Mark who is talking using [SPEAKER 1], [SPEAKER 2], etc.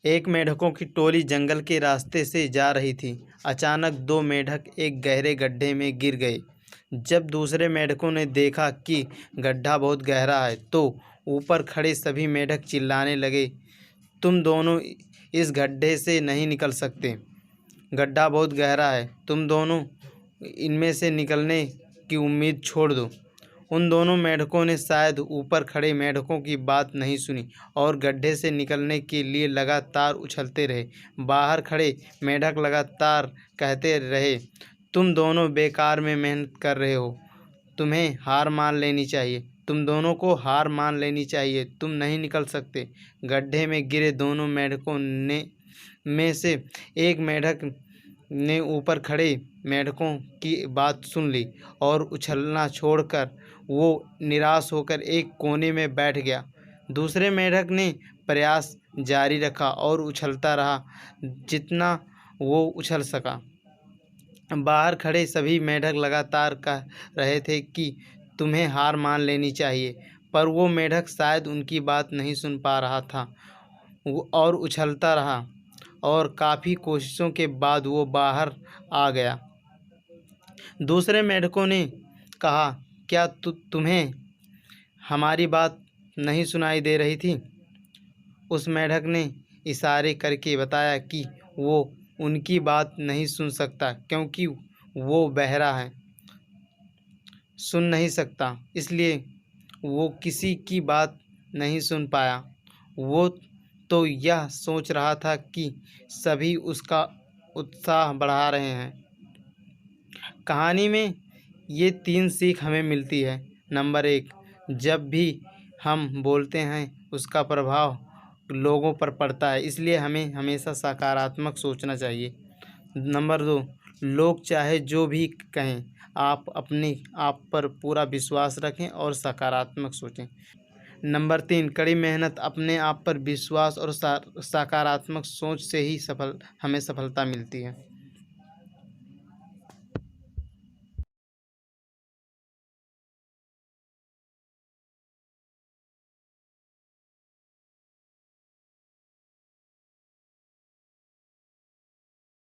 [SPEAKER 1] एक मेढकों की टोली जंगल के रास्ते से जा रही थी। अचानक दो मेढक एक गहरे गड्ढे में गिर गए। जब दूसरे मेढकों ने देखा कि गड्ढा बहुत गहरा है तो ऊपर खड़े सभी मेढक चिल्लाने लगे, तुम दोनों इस गड्ढे से नहीं निकल सकते। गड्ढा बहुत गहरा है, तुम दोनों इनमें से निकलने की उम्मीद छोड़ दो। उन दोनों मेढकों ने शायद ऊपर खड़े मेढकों की बात नहीं सुनी और गड्ढे से निकलने के लिए लगातार उछलते रहे। बाहर खड़े मेढक लगातार कहते रहे, तुम दोनों बेकार में मेहनत कर रहे हो, तुम्हें हार मान लेनी चाहिए, तुम दोनों को हार मान लेनी चाहिए, तुम नहीं निकल सकते। गड्ढे में गिरे दोनों मेढकों ने में से एक मेढक ने ऊपर खड़े मेढकों की बात सुन ली और उछलना छोड़कर वो निराश होकर एक कोने में बैठ गया। दूसरे मेढक ने प्रयास जारी रखा और उछलता रहा जितना वो उछल सका। बाहर खड़े सभी मेढक लगातार कह रहे थे कि तुम्हें हार मान लेनी चाहिए, पर वो मेढक शायद उनकी बात नहीं सुन पा रहा था और उछलता रहा और काफ़ी कोशिशों के बाद वो बाहर आ गया। दूसरे मेढकों ने कहा, क्या तुम्हें हमारी बात नहीं सुनाई दे रही थी? उस मेढक ने इशारे करके बताया कि वो उनकी बात नहीं सुन सकता क्योंकि वो बहरा है, सुन नहीं सकता, इसलिए वो किसी की बात नहीं सुन पाया। वो तो यह सोच रहा था कि सभी उसका उत्साह बढ़ा रहे हैं। कहानी में ये 3 सीख हमें मिलती है। नंबर 1, जब भी हम बोलते हैं उसका प्रभाव लोगों पर पड़ता है, इसलिए हमें हमेशा सकारात्मक सोचना चाहिए। नंबर 2, लोग चाहे जो भी कहें, आप अपने आप पर पूरा विश्वास रखें और सकारात्मक सोचें। नंबर 3, कड़ी मेहनत, अपने आप पर विश्वास और सकारात्मक सोच से ही हमें सफलता मिलती है।